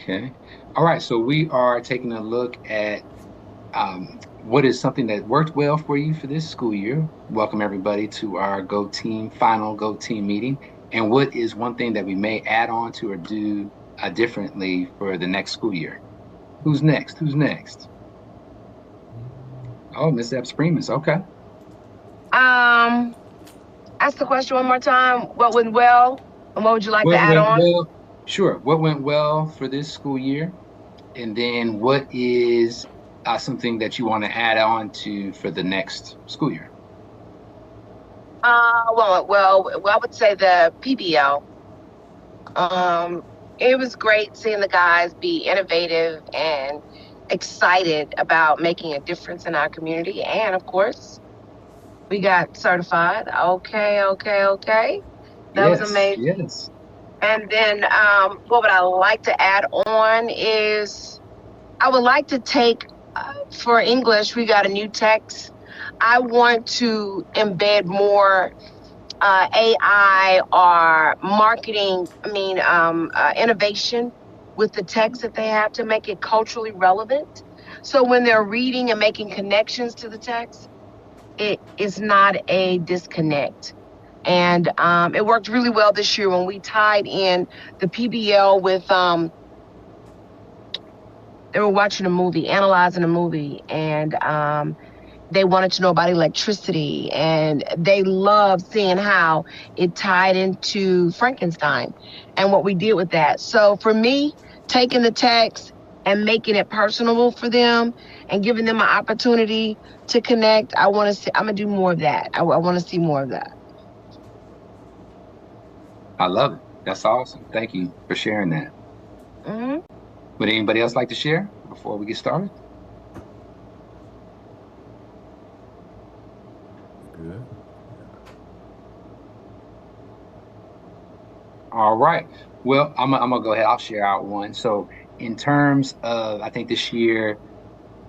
Okay. All right. So we are taking a look at what is something that worked well for you for this school year. Welcome everybody to our Go Team final Go Team meeting. And what is one thing that we may add on to or do differently for the next school year? Who's next? Who's next? Oh, Miss Epps Primus. Okay. Um, Ask the question one more time. What went well, and what would you like to What add went on? well? Sure. What went well for this school year? And then what is something that you want to add on to for the next school year? I would say the PBL. Um, it was great seeing the guys be innovative and excited about making a difference in our community. And of course, we got certified. Okay, okay, okay. That was Yes, amazing. yes. And then, what would I like to add on is I would like to take, for English, we got a new text. I want to embed more AI or marketing, innovation with the text that they have to make it culturally relevant. So when they're reading and making connections to the text, it is not a disconnect. And it worked really well this year when we tied in the PBL with they were watching a movie, analyzing a movie, and they wanted to know about electricity, and they loved seeing how it tied into Frankenstein and what we did with that. So for me, taking the text and making it personable for them and giving them an opportunity to connect, I want to see. I'm gonna do more of that. I want to see more of that. I love it. That's awesome. Thank you for sharing that. Hmm. Would anybody else like to share before we get started? Good. All right. Well, I'm gonna go ahead. I'll share out one. So, in terms of, I think this year,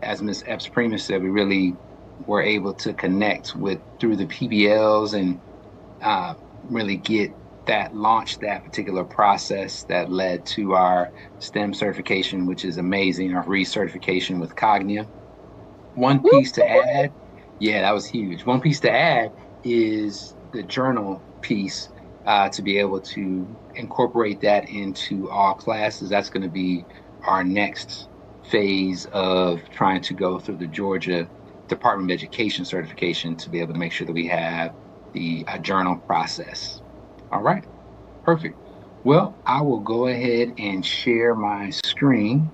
as Ms. Epps Primus said, we really were able to connect with through the PBLs and really get that launch that particular process that led to our STEM certification, which is amazing, our recertification with Cognia. One piece to add, yeah, that was huge. One piece to add is the journal piece to be able to incorporate that into all classes. That's going to be our next phase of trying to go through the Georgia Department of Education certification to be able to make sure that we have the journal process. All right, perfect. Well, I will go ahead and share my screen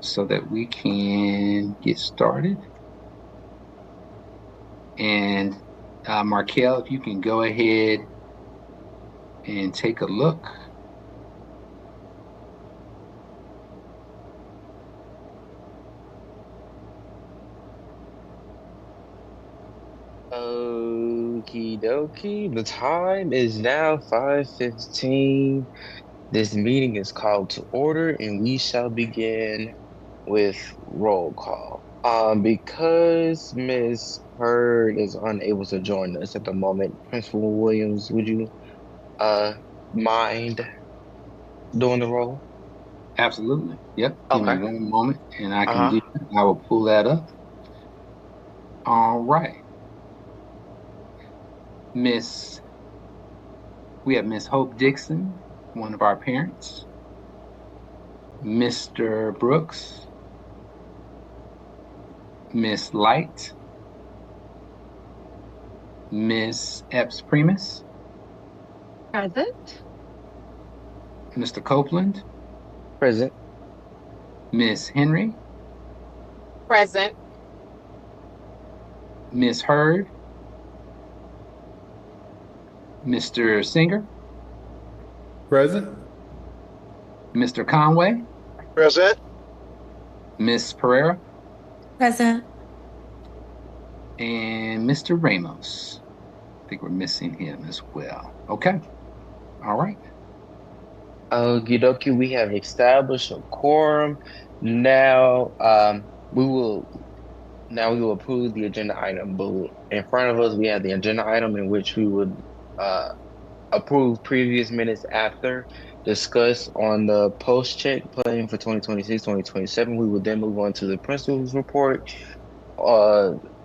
so that we can get started. And Markel, if you can go ahead and take a look. Okie dokie. The time is now 5:15. This meeting is called to order, and we shall begin with roll call. Because Miss Hurd is unable to join us at the moment, Principal Williams, would you uh mind doing the roll? Absolutely. Yep. Give me Okay. one moment and I can Uh-huh. do that. I will pull that up. All right. Miss, we have Miss Hope Dixon, one of our parents, Mr. Brooks, Miss Light, Miss Epps Primus, Present. Mr. Copeland, Present. Miss Henry, Present. Miss Hurd, Mr. Singer, Present. Mr. Conway, Present. Miss Pereira, Present. and Mr. Ramos. I think we're missing him as well. Okay. All right. Okie dokie, we have established a quorum. Now, we will approve the agenda item. But in front of us, we have the agenda item in which we would approve previous minutes after. discuss on the post-check plan for 2026-2027. We will then move on to the principal's report,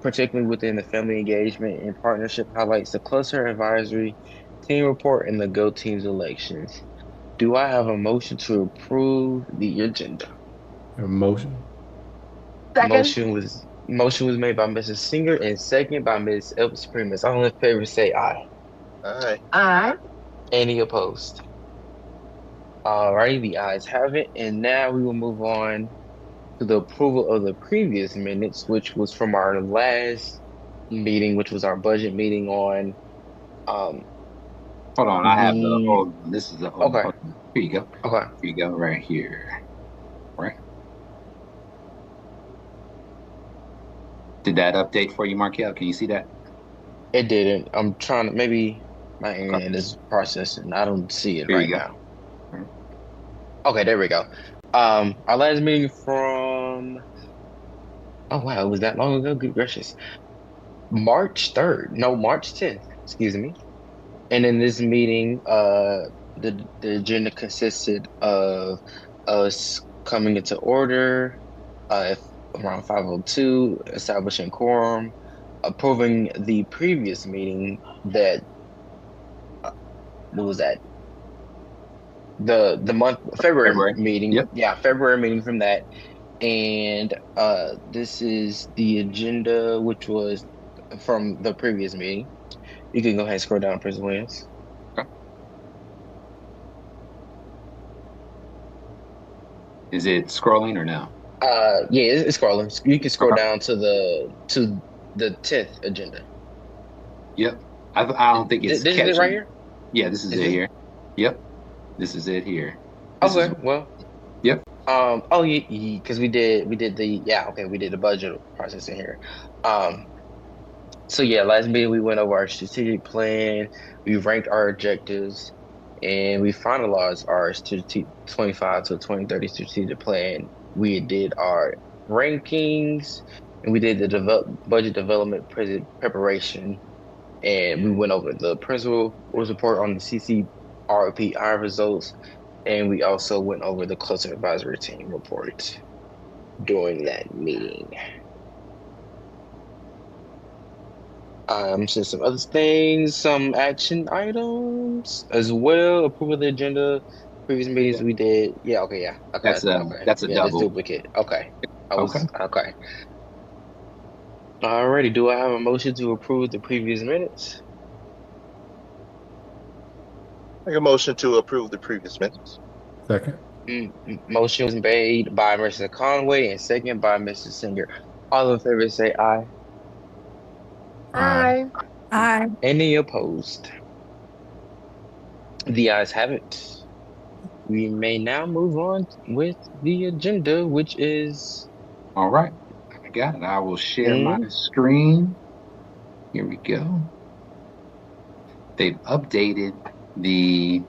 particularly within the family engagement and partnership highlights the cluster advisory team report and the Go Teams elections. Do I have a motion to approve the agenda? A motion? Second. Motion was made by Mrs. Singer and second by Ms. Epps Primus. All in favor say aye. Aye. Aye. Any opposed? Alrighty, the ayes have it. And now we will move on to the approval of the previous minutes, which was from our last meeting, which was our budget meeting on Hold on, I have the the old. This is the old. Okay. Here you go. okay. Here you go, right here. Right. Did that update for you, Markel? Can you see that? It didn't. I'm trying to maybe my internet is processing. I don't see it There right you go. now. Okay, there we go. Our last meeting from oh wow, it was that long ago. Good gracious. March 3rd. No, March 10th, excuse me. And in this meeting, the agenda consisted of us coming into order, around 5:02, establishing quorum, approving the previous meeting that what was that? The month February meeting. Yep. Yeah, February meeting from that. And this is the agenda, which was from the previous meeting. You can go ahead and scroll down, President Williams. Is it scrolling or no? Yeah, it's scrolling. You can scroll Okay. down to the 10th agenda. Yep. I don't think it's This is it catching. right here? Yeah, this is Is it it? here. Yep. This is it here. This Okay, is- well. Yep. Oh, yeah, because we did the budget process in here. So yeah, last meeting we went over our strategic plan, we ranked our objectives, and we finalized our 25 to 2030 strategic plan. We did our rankings, and we did the budget development preparation, and we went over the principal report on the CCRPI results, and we also went over the cluster advisory team report during that meeting. Just some other things, some action items as well. Approval of the agenda. Previous meetings we did. Yeah, okay, yeah. Okay, That's a okay. that's a Yeah, that's double. duplicate. Okay. Okay. Okay. Alrighty, do I have a motion to approve the previous minutes? Make a motion to approve the previous minutes. Second? Motion was made by Mr. Conway and second by Mr. Singer. All in favor say aye. Aye. Aye. Any opposed? The ayes have it. We may now move on with the agenda, which is All right. I got it. I will share my screen. Here we go. They've updated the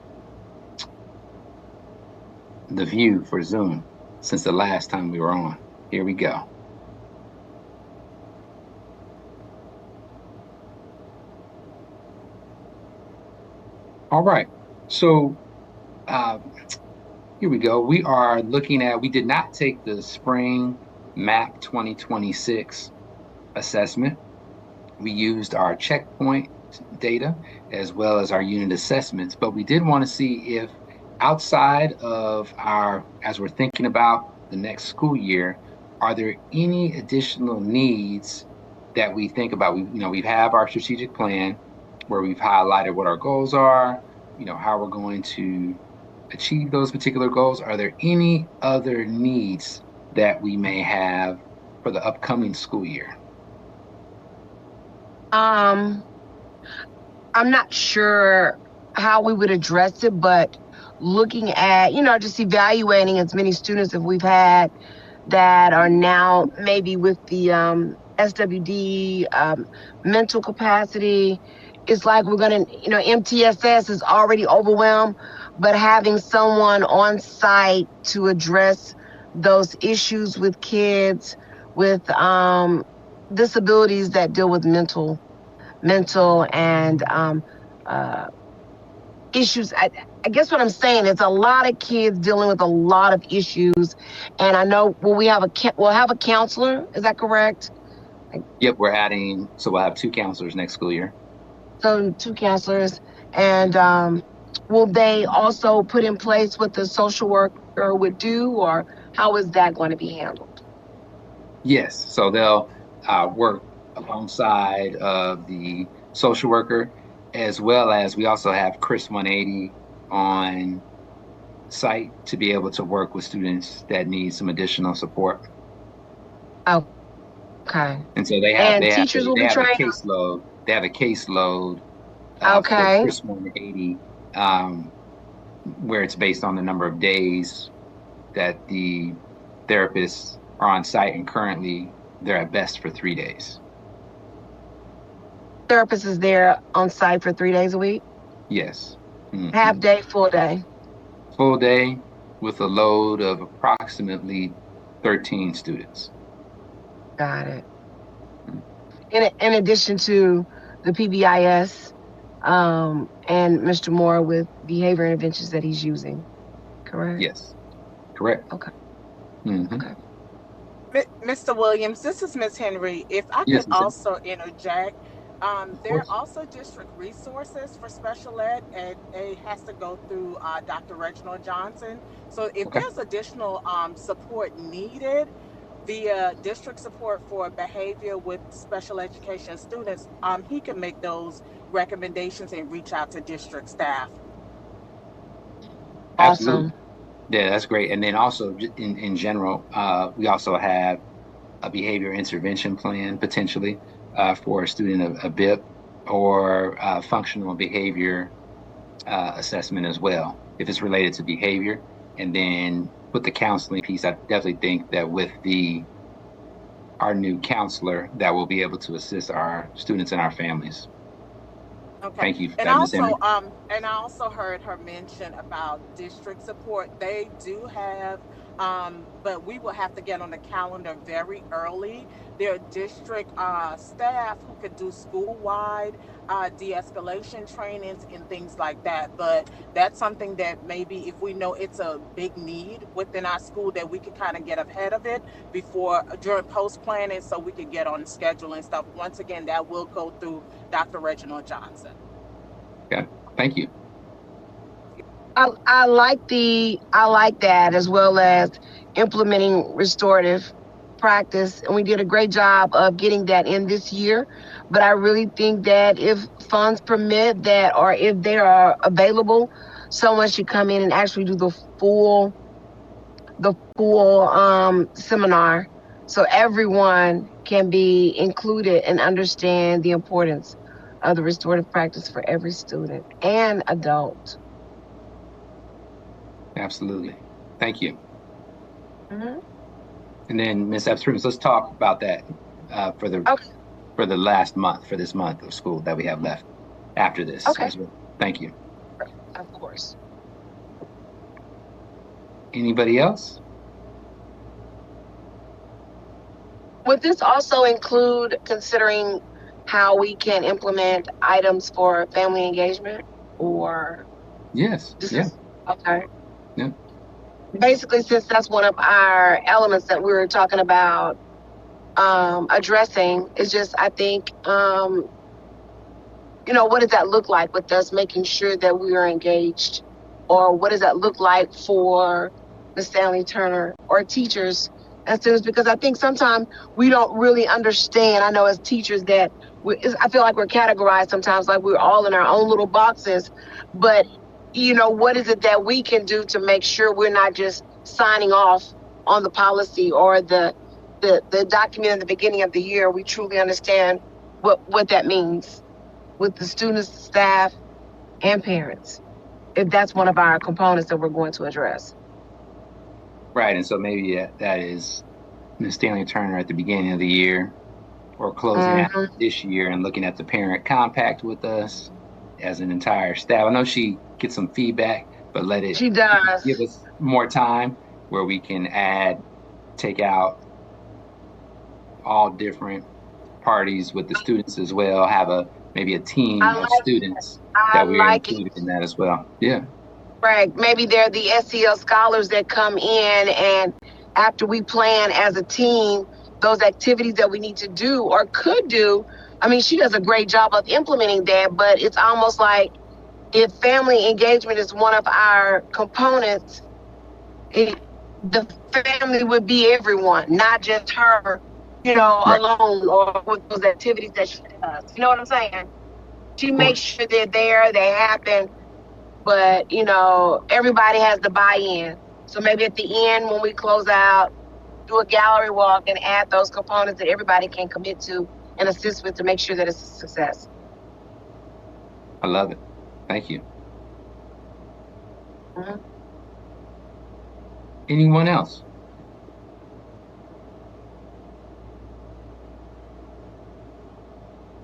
view for Zoom since the last time we were on. Here we go. All right. So here we go. We are looking at, we did not take the spring MAP 2026 assessment. We used our checkpoint data as well as our unit assessments, but we did want to see if outside of our, as we're thinking about the next school year, are there any additional needs that we think about? We have our strategic plan where we've highlighted what our goals are, how we're going to achieve those particular goals. Are there any other needs that we may have for the upcoming school year? I'm not sure how we would address it, but looking at, just evaluating as many students as we've had that are now maybe with the SWD mental capacity. It's like we're going to, MTSS is already overwhelmed, but having someone on site to address those issues with kids with disabilities that deal with mental and issues. I guess what I'm saying is a lot of kids dealing with a lot of issues, and I know we'll have a counselor. Is that correct? Yep, so we'll have 2 counselors next school year. So 2 counselors, and will they also put in place what the social worker would do, or how is that going to be handled? Yes, so they'll work alongside of the social worker, as well as we also have Chris 180 on site to be able to work with students that need some additional support. Oh, okay. And so Teachers will be trained. They have a caseload Okay. for Chris 180, where it's based on the number of days that the therapists are on site, and currently they're at best for 3 days. Therapist is there on site for 3 days a week? Yes. Mm-hmm. Half day, full day? Full day with a load of approximately 13 students. Got it. In addition to the PBIS and Mr. Moore with behavior interventions that he's using, correct? Yes, correct. Okay. Mm-hmm. Okay. Mr. Williams, this is Ms. Henry. If I Yes, could Ms. Henry. also interject, there are course. also district resources for special ed, and it has to go through Dr. Reginald Johnson. So if Okay. there's additional support needed via district support for behavior with special education students, he can make those recommendations and reach out to district staff. Absolutely. Awesome. Yeah, that's great. And then also in general, we also have a behavior intervention plan potentially for a student of BIP or functional behavior assessment as well, if it's related to behavior. And then with the counseling piece, I definitely think that with our new counselor, that will be able to assist our students and our families. Okay. Thank you for And that, Ms. Henry. I also heard her mention about district support. They do have, but we will have to get on the calendar very early. There are district staff who could do school-wide de-escalation trainings and things like that. But that's something that maybe if we know it's a big need within our school, that we could kind of get ahead of it during post-planning, so we could get on the schedule and stuff. Once again, that will go through Dr. Reginald Johnson. Okay, thank you. I like that, as well as implementing restorative practice, and we did a great job of getting that in this year. But I really think that if funds permit that, or if they are available, someone should come in and actually do the full seminar, so everyone can be included and understand the importance of the restorative practice for every student and adult. Absolutely. Thank you. Mm-hmm. And then Ms. Epps, let's talk about that for the last month, for this month of school that we have left after this. Okay. As well. Thank you. Of course. Anybody else? Would this also include considering how we can implement items for family engagement, or? Yes. Okay. Yeah. Basically, since that's one of our elements that we were talking about addressing, is just, I think, what does that look like with us making sure that we are engaged? Or what does that look like for Ms. Stanley Turner or teachers and students? Because I think sometimes we don't really understand. I know as teachers that I feel like we're categorized sometimes like we're all in our own little boxes. But, what is it that we can do to make sure we're not just signing off on the policy or the document at the beginning of the year? We truly understand what that means with the students, staff, and parents, if that's one of our components that we're going to address. Right, and so maybe that is Ms. Stanley Turner at the beginning of the year, or closing out this year and looking at the parent compact with us as an entire staff. I know she gets some feedback, but She does. give us more time where we can take out all different parties with the students as well, have a maybe a team I of like students I that we're like it. included in that as well. Yeah. Right. Maybe they're the SEL scholars that come in, and after we plan as a team, those activities that we need to do or could do. I mean, she does a great job of implementing that, but it's almost like if family engagement is one of our components, the family would be everyone, not just her, Right. alone or with those activities that she does. You know what I'm saying? She Of makes course. sure they're there, they happen, but everybody has to buy in. So maybe at the end, when we close out, do a gallery walk and add those components that everybody can commit to and assist with to make sure that it's a success. I love it. Thank you. Mhm. Anyone else?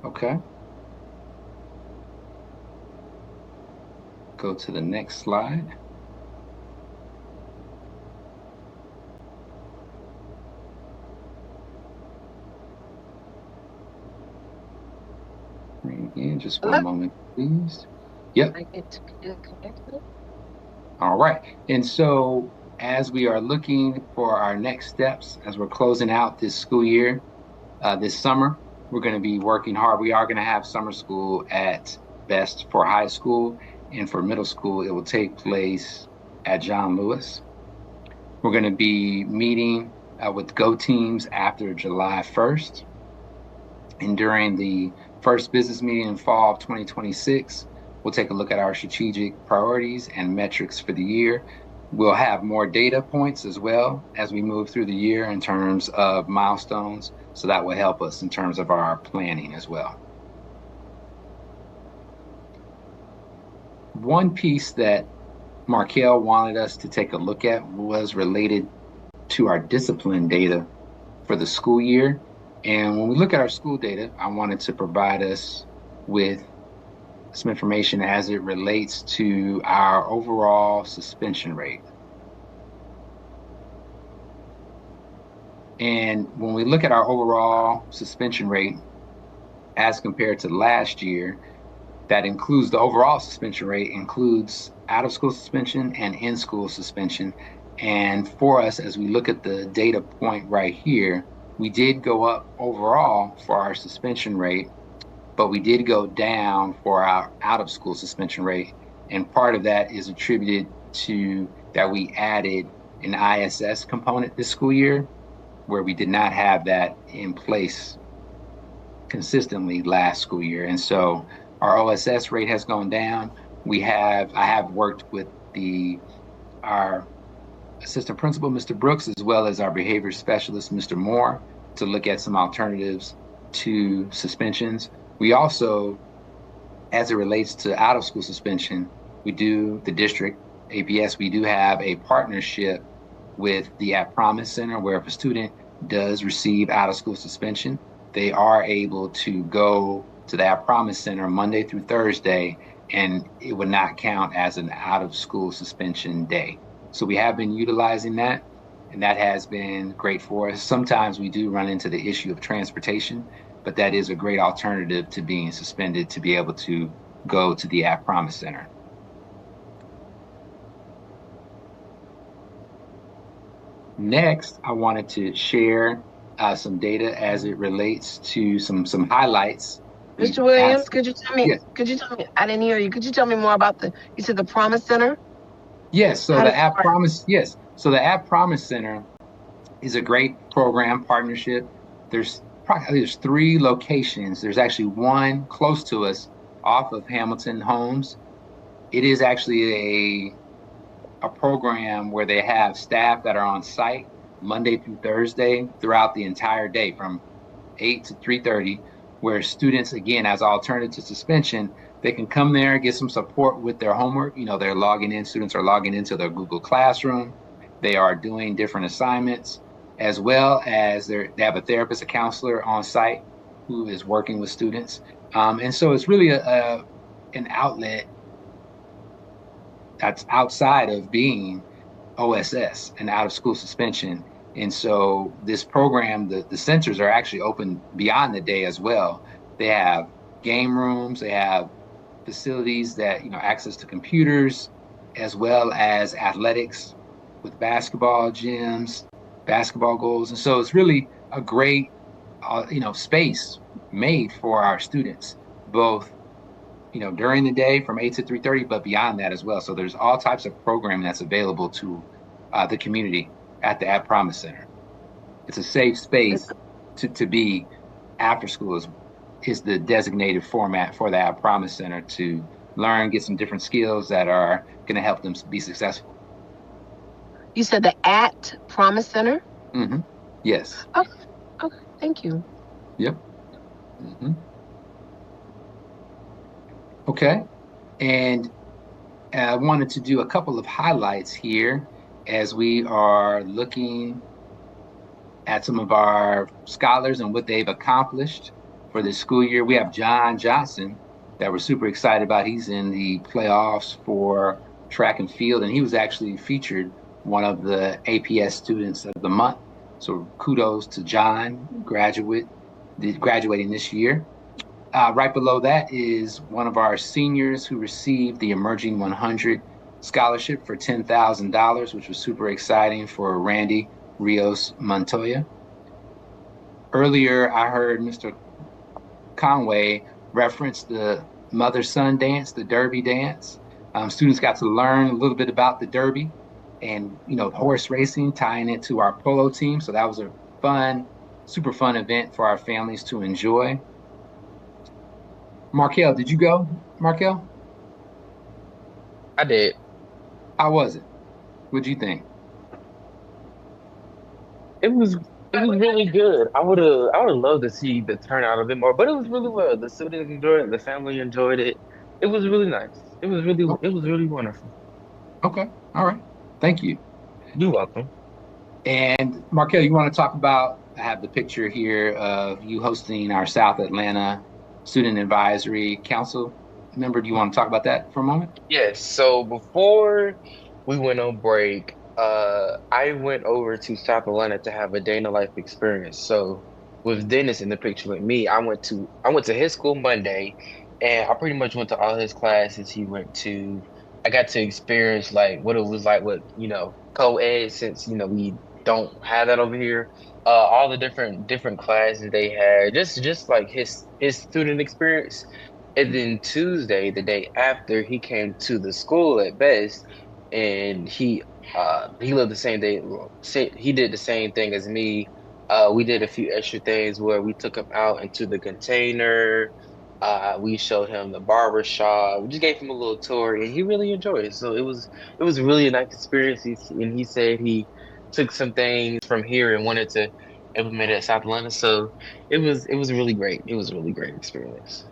Okay. Go to the next slide. Again, just one moment, please. Yep. I get to get connected. All right. And so as we are looking for our next steps, as we're closing out this school year, this summer, we're going to be working hard. We are going to have summer school at Best for high school, and for middle school, it will take place at John Lewis. We're going to be meeting with Go teams after July 1st. And during the first business meeting in fall of 2026, we'll take a look at our strategic priorities and metrics for the year. We'll have more data points as well as we move through the year in terms of milestones. So that will help us in terms of our planning as well. One piece that Markel wanted us to take a look at was related to our discipline data for the school year. And when we look at our school data, I wanted to provide us with some information as it relates to our overall suspension rate. And when we look at our overall suspension rate as compared to last year, that includes the overall suspension rate, includes out of school suspension and in school suspension. And for us, as we look at the data point right here, we did go up overall for our suspension rate, but we did go down for our out of school suspension rate. And part of that is attributed to that we added an ISS component this school year, where we did not have that in place consistently last school year. And so our OSS rate has gone down. I have worked with our assistant principal, Mr. Brooks, as well as our behavior specialist, Mr. Moore, to look at some alternatives to suspensions. We also, as it relates to out of school suspension, the district, APS, we do have a partnership with the At Promise Center, where if a student does receive out of school suspension, they are able to go to the At Promise Center Monday through Thursday, and it would not count as an out of school suspension day. So we have been utilizing that, and that has been great for us. Sometimes we do run into the issue of transportation, but that is a great alternative to being suspended, to be able to go to the At Promise Center. Next, I wanted to share some data as it relates to some highlights. Mr. Williams, could you tell me? Yes. Could you tell me? I didn't hear you. Could you tell me more about you said the Promise Center? Yes. So the At Promise, yes. So the At Promise Center is a great program partnership. There's 3 locations. There's actually one close to us off of Hamilton Homes. It is actually a program where they have staff that are on site Monday through Thursday throughout the entire day from 8 to 3:30, where students, again, as an alternative to suspension, they can come there, get some support with their homework. Students are logging into their Google Classroom. They are doing different assignments, as well as they have a therapist, a counselor on site who is working with students. And so it's really an outlet that's outside of being OSS and out of school suspension. And so this program, the centers are actually open beyond the day as well. They have game rooms. They have facilities that, access to computers, as well as athletics with basketball gyms, basketball goals. And so it's really a great, space made for our students, both, during the day from 8 to 3:30, but beyond that as well. So there's all types of programming that's available to the community at the At Promise Center. It's a safe space to be after school is the designated format for the At Promise Center to learn, get some different skills that are going to help them be successful. You said the At Promise Center? Mm-hmm. Yes. Okay, thank you. Yep. Mm-hmm. Okay. And I wanted to do a couple of highlights here as we are looking at some of our scholars and what they've accomplished for this school year. We have John Johnson that we're super excited about. He's in the playoffs for track and field, and he was actually featured one of the APS students of the month. So kudos to John, graduating this year. Right below that is one of our seniors who received the Emerging 100 scholarship for $10,000, which was super exciting for Randy Rios Montoya. Earlier, I heard Mr. Conway reference the mother-son dance, the Derby dance. Students got to learn a little bit about the Derby and, horse racing, tying it to our polo team. So that was a super fun event for our families to enjoy. Markel, did you go, Markel? I did. How was it? What'd you think? It was really good. I would have loved to see the turnout a bit more, but it was really well. The students enjoyed it, the family enjoyed it. It was really nice. It was really wonderful. Okay. All right. Thank you. You're welcome. And Markel, you want to talk about, I have the picture here of you hosting our South Atlanta Student Advisory Council member. Do you want to talk about that for a moment? Yes. So before we went on break, I went over to South Atlanta to have a day in the life experience. So with Dennis in the picture with me, I went to his school Monday, and I pretty much went to all his classes he went to. I got to experience like what it was like with, co-ed, since, we don't have that over here. All the different classes they had, just like his student experience. And then Tuesday, the day after, he came to the school at Best, and he lived the same day. He did the same thing as me. We did a few extra things where we took him out into the container. We showed him the barber shop. We just gave him a little tour, and he really enjoyed it. So it was really a nice experience. And he said he took some things from here and wanted to implement it at South Atlanta. So it was really great. It was a really great experience.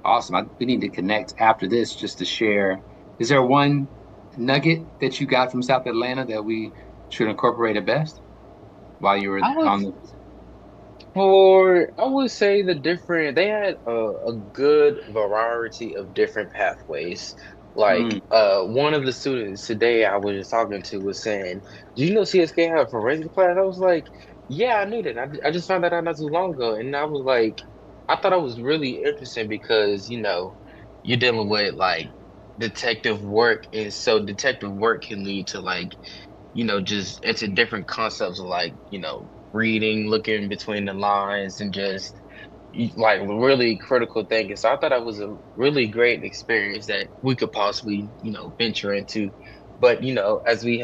Awesome. We need to connect after this just to share. Is there one nugget that you got from South Atlanta that we should incorporate at Best while you were on the... I would say they had a good variety of different pathways. Like one of the students today I was just talking to was saying, "Do you know CSK have a forensic class?" I was like, "Yeah, I knew that. I just found that out not too long ago." And I was like, I thought it was really interesting because, you're dealing with like detective work, and so detective work can lead to like, just into different concepts of like, reading, looking between the lines, and just like really critical thinking. So I thought that was a really great experience that we could possibly, venture into. But as we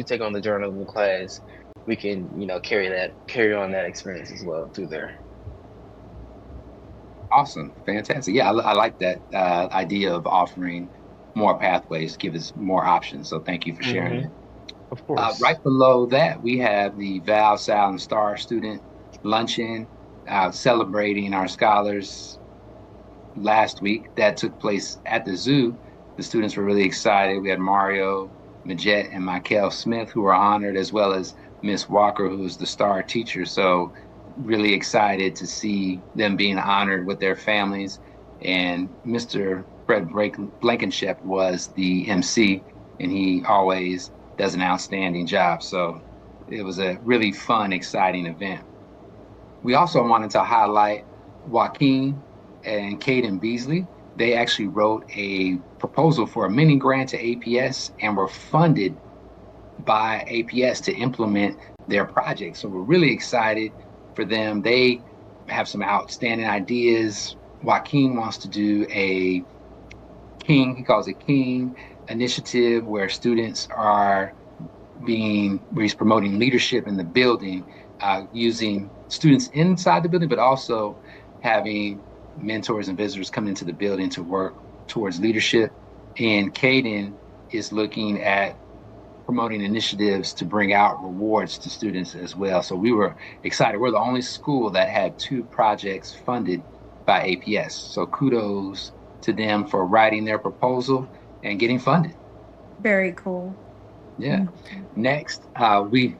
take on the journalism class, we can, carry on that experience as well through there. Awesome. Fantastic. Yeah, I like that idea of offering more pathways, give us more options. So thank you for sharing it. Of course. Right below that, we have the Val, Sal, and Star Student Luncheon celebrating our scholars last week. That took place at the zoo. The students were really excited. We had Mario Majet and Michael Smith who were honored, as well as Miss Walker, who was the star teacher. So really excited to see them being honored with their families. And Mr. Fred Blankenship was the MC, and he always does an outstanding job. So it was a really fun, exciting event. We also wanted to highlight Joaquin and Caden Beasley. They actually wrote a proposal for a mini grant to APS and were funded by APS to implement their project. So we're really excited for them. They have some outstanding ideas. Joaquin wants to do a King, he calls it King initiative, where students are where he's promoting leadership in the building, using students inside the building, but also having mentors and visitors come into the building to work towards leadership. And Caden is looking at promoting initiatives to bring out rewards to students as well. So we were excited. We're the only school that had 2 projects funded by APS. So kudos to them for writing their proposal and getting funded. Very cool. Yeah. Next,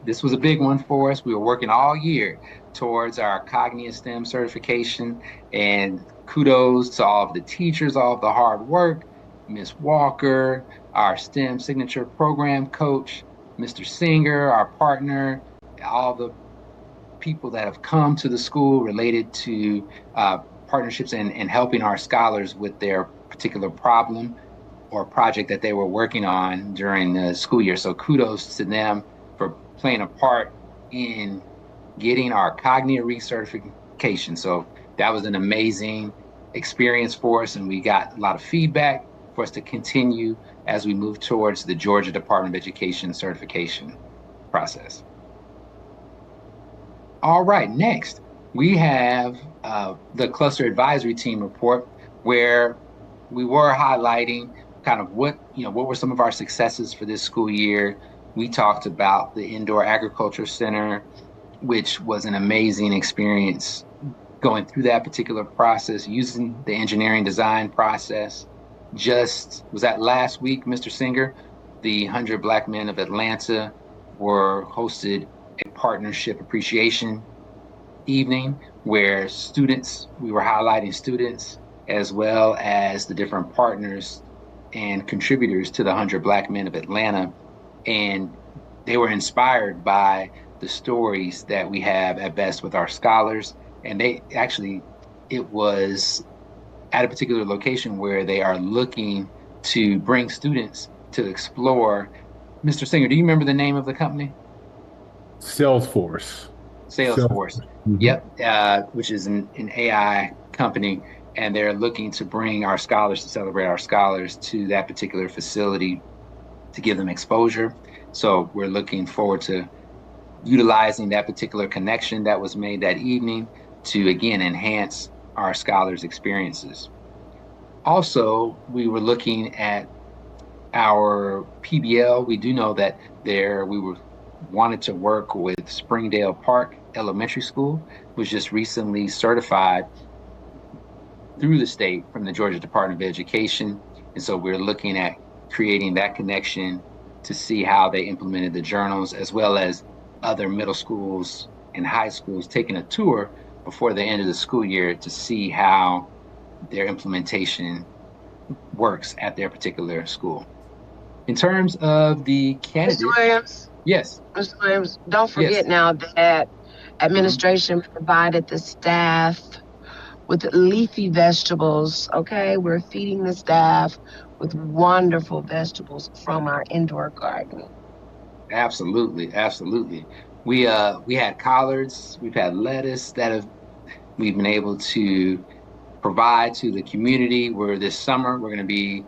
this was a big one for us. We were working all year towards our Cognia STEM certification, and kudos to all of the teachers, all of the hard work, Ms. Walker, our STEM signature program coach, Mr. Singer, our partner, all the people that have come to the school related to partnerships and helping our scholars with their particular problem or project that they were working on during the school year. So kudos to them for playing a part in getting our Cognia recertification. So that was an amazing experience for us, and we got a lot of feedback for us to continue as we move towards the Georgia Department of Education certification process. All right, next we have the cluster advisory team report, where we were highlighting kind of what were some of our successes for this school year. We talked about the Indoor Agriculture Center, which was an amazing experience going through that particular process, using the engineering design process. Was that last week, Mr. Singer? The 100 Black Men of Atlanta hosted a partnership appreciation evening where we were highlighting students as well as the different partners and contributors to the 100 Black Men of Atlanta. And they were inspired by the stories that we have at BEST with our scholars. And it was at a particular location where they are looking to bring students to explore. Mr. Singer, do you remember the name of the company? Salesforce. Mm-hmm. Yep, which is an AI company. And they're looking to bring our scholars, to celebrate our scholars to that particular facility to give them exposure. So we're looking forward to utilizing that particular connection that was made that evening to, again, enhance our scholars' experiences. Also, we were looking at our PBL. We do know that wanted to work with Springdale Park Elementary School, which just recently certified through the state from the Georgia Department of Education. And so we're looking at creating that connection to see how they implemented the journals, as well as other middle schools and high schools taking a tour before the end of the school year to see how their implementation works at their particular school. In terms of the candidates. Mr. Williams? Yes. Mr. Williams, don't forget now that administration provided the staff with leafy vegetables, okay? We're feeding the staff with wonderful vegetables from our indoor garden. Absolutely, absolutely. We had collards, we've had lettuce we've been able to provide to the community, where this summer we're gonna be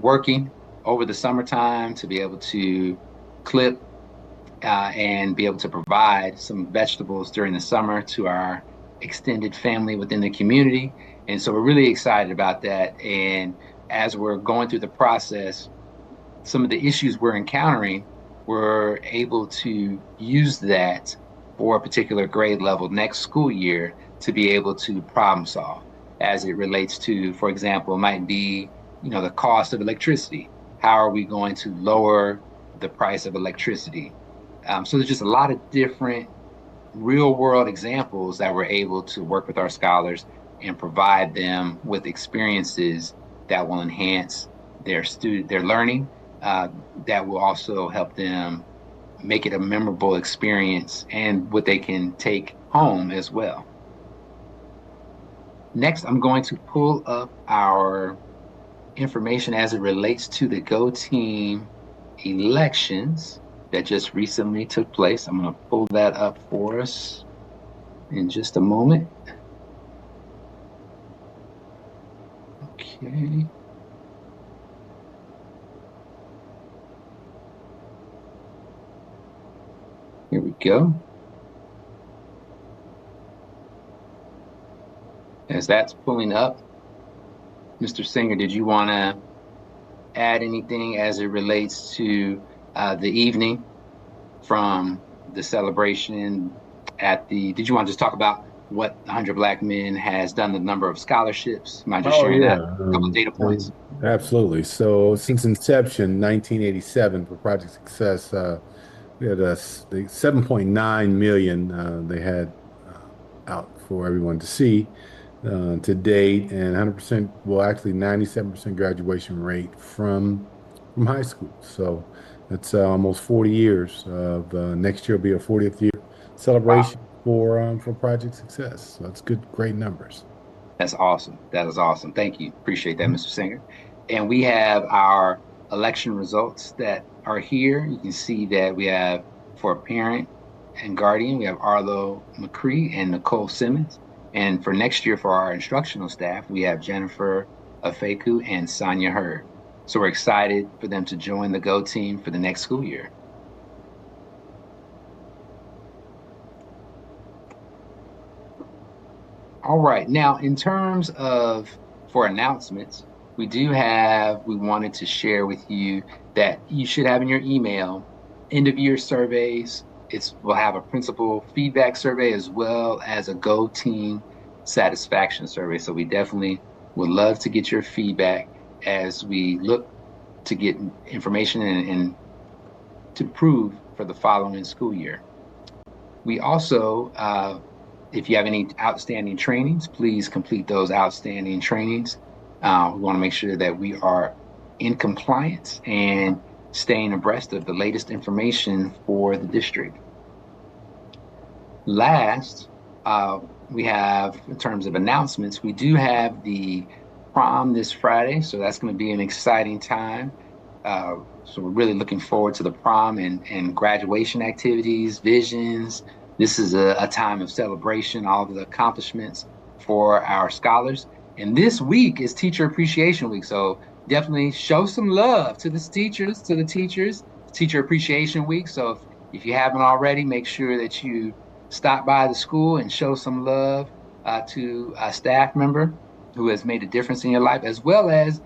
working over the summertime to be able to clip and be able to provide some vegetables during the summer to our extended family within the community. And so we're really excited about that. And as we're going through the process, some of the issues we're encountering, we're able to use that for a particular grade level next school year to be able to problem solve as it relates to, for example, it might be, the cost of electricity. How are we going to lower the price of electricity? So there's just a lot of different real world examples that we're able to work with our scholars and provide them with experiences that will enhance their learning, that will also help them make it a memorable experience and what they can take home as well. Next, I'm going to pull up our information as it relates to the Go Team elections that just recently took place. I'm going to pull that up for us in just a moment. Okay. Here we go. As that's pulling up, Mr. Singer, did you want to add anything as it relates to the evening from the celebration did you want to just talk about what 100 Black Men has done, the number of scholarships? Mind just sharing that? A couple of data points. Absolutely. So since inception, 1987, for Project Success, we had the 7.9 million they had out for everyone to see to date, and 100%, well, actually 97% graduation rate from high school. So that's almost 40 years of next year will be a 40th year celebration for Project Success. So that's good, great numbers. That's awesome. That is awesome. Thank you. Appreciate that, Mr. Singer. And we have our election results that are here. You can see that we have, for parent and guardian, we have Arlo McCree and Nicole Simmons. And for next year, for our instructional staff, we have Jennifer Afeku and Sonia Hurd. So we're excited for them to join the Go Team for the next school year. All right. Now, in terms of for announcements, we wanted to share with you that you should have in your email end of year surveys. We'll have a principal feedback survey as well as a Go Team satisfaction survey. So we definitely would love to get your feedback as we look to get information and to prove for the following school year. We also, if you have any outstanding trainings, please complete those outstanding trainings. We want to make sure that we are in compliance and staying abreast of the latest information for the district. Last, we have, in terms of announcements, we do have the prom this Friday, so that's going to be an exciting time. So we're really looking forward to the prom and graduation activities, visions. This is a time of celebration, all of the accomplishments for our scholars. And this week is Teacher Appreciation Week, so definitely show some love to the teachers, Teacher Appreciation Week. So if you haven't already, make sure that you stop by the school and show some love to a staff member who has made a difference in your life, as well as,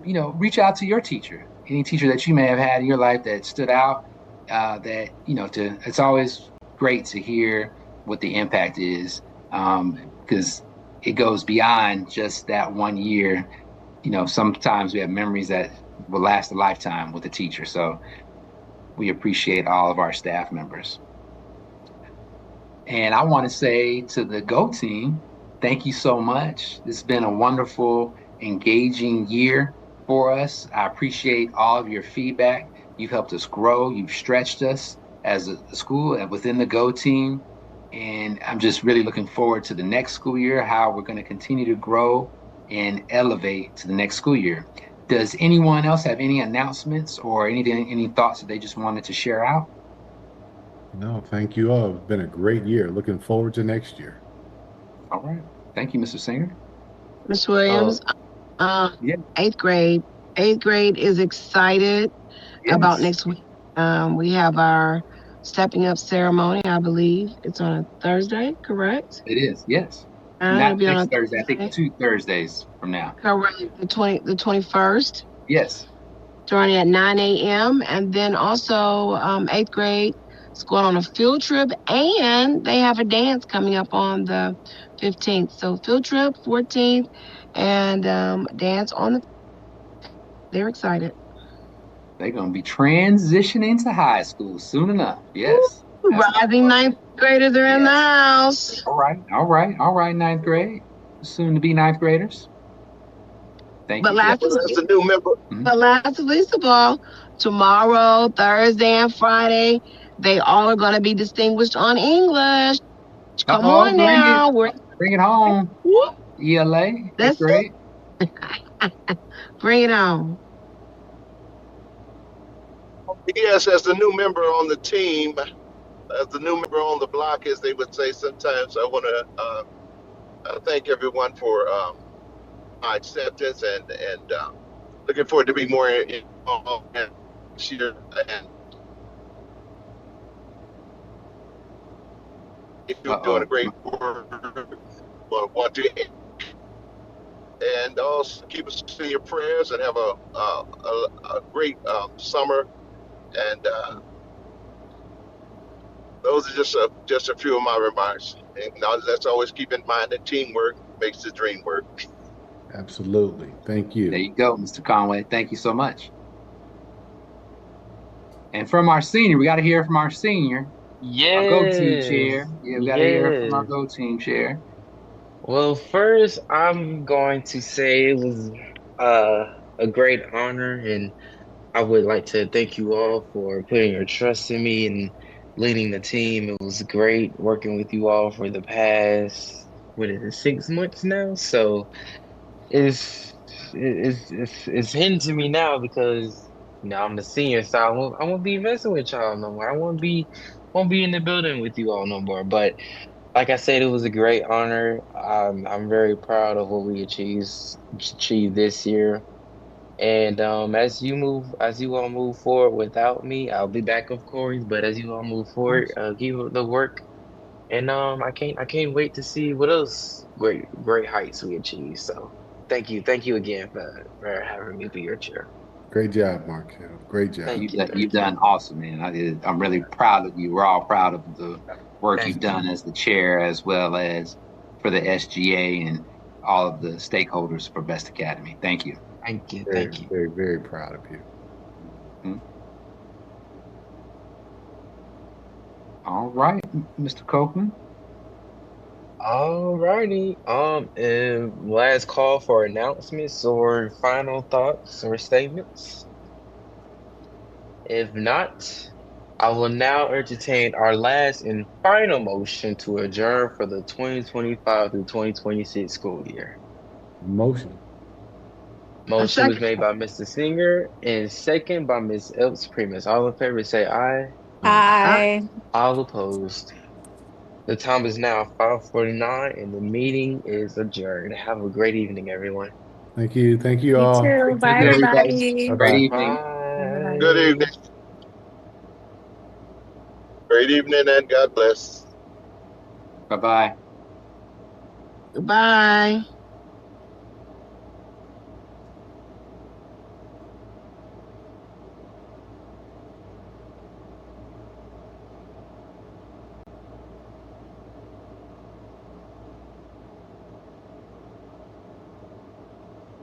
reach out to your teacher, any teacher that you may have had in your life that stood out, it's always great to hear what the impact is, because it goes beyond just that 1 year. Sometimes we have memories that will last a lifetime with a teacher. So we appreciate all of our staff members. And I want to say to the Go Team, thank you so much. This has been a wonderful, engaging year for us. I appreciate all of your feedback. You've helped us grow. You've stretched us as a school and within the Go Team. And I'm just really looking forward to the next school year, how we're going to continue to grow and elevate to the next school year. Does anyone else have any announcements or any thoughts that they just wanted to share out? No, thank you all. It's been a great year. Looking forward to next year. All right. Thank you, Mr. Singer. Ms. Williams, Yeah. eighth grade is excited Yes. about next week. We have our stepping up ceremony. I believe it's on a Thursday, correct? It is, yes. It'll Not be on next a Thursday. I think 2 Thursdays from now. Correct. The 21st, Yes. starting at 9 a.m. And then also eighth grade is going on a field trip, and they have a dance coming up on the 15th. So field trip 14th and dance on the. They're excited. They're going to be transitioning to high school soon enough. Yes. Rising ninth graders are in the house. All right, ninth grade. Soon to be ninth graders. Thank But you. last As a new member, But last of least of all, tomorrow, Thursday, and Friday, they all are going to be distinguished on English. Come on bring now. Bring it home. ELA. That's Great. Bring it on. Yes, as the new member on the team, as the new member on the block, as they would say sometimes, I want to thank everyone for my acceptance and looking forward to be more involved next year. And you're doing a great work. Want to and also keep us in your prayers and have a great summer. And those are just a few of my remarks. And let's always keep in mind that teamwork makes the dream work. Absolutely. Thank There you. you go, Mr. Conway. Thank you so much. And from our senior, we got to hear from our senior, our go-team chair. Yes. Yeah, we got to hear from our Yes. go-team chair. Well, first, I'm going to say it was a great honor, and I would like to thank you all for putting your trust in me and leading the team. It was great working with you all for the past, what is it, 6 months now? So it's hidden to me now because I'm the senior, so I won't be messing with y'all no more. I won't be in the building with you all no more. But like I said, it was a great honor. I'm very proud of what we achieved this year. And as you all move forward without me, I'll be back, of course. But as you all move forward, keep up the work. And I can't wait to see what else great heights we achieve. So thank you again for having me be your chair. Great job, Mark. Great job. Thank you, You've thank you, done awesome, man. I'm really proud of you. We're all proud of the work you've thank you, done as the chair, as well as for the SGA and all of the stakeholders for Best Academy. Thank you. thank you, Very, thank you. very, very proud of you. All right, Mr. Copeland. All righty. And last call for announcements or final thoughts or statements. If not, I will now entertain our last and final motion to adjourn for the 2025 through 2026 school year. Motion. Motion was second. made by Mr. Singer and second by Ms. Elps Primus. All in favor say aye. Hi. All opposed. The time is now 5:49 and the meeting is adjourned. Have a great evening, everyone. Thank you. Thank you You all. too. Thank Bye, you, everybody. everybody. Great Bye-bye. evening. Good Bye. evening. Great evening and God bless. Bye-bye. Goodbye.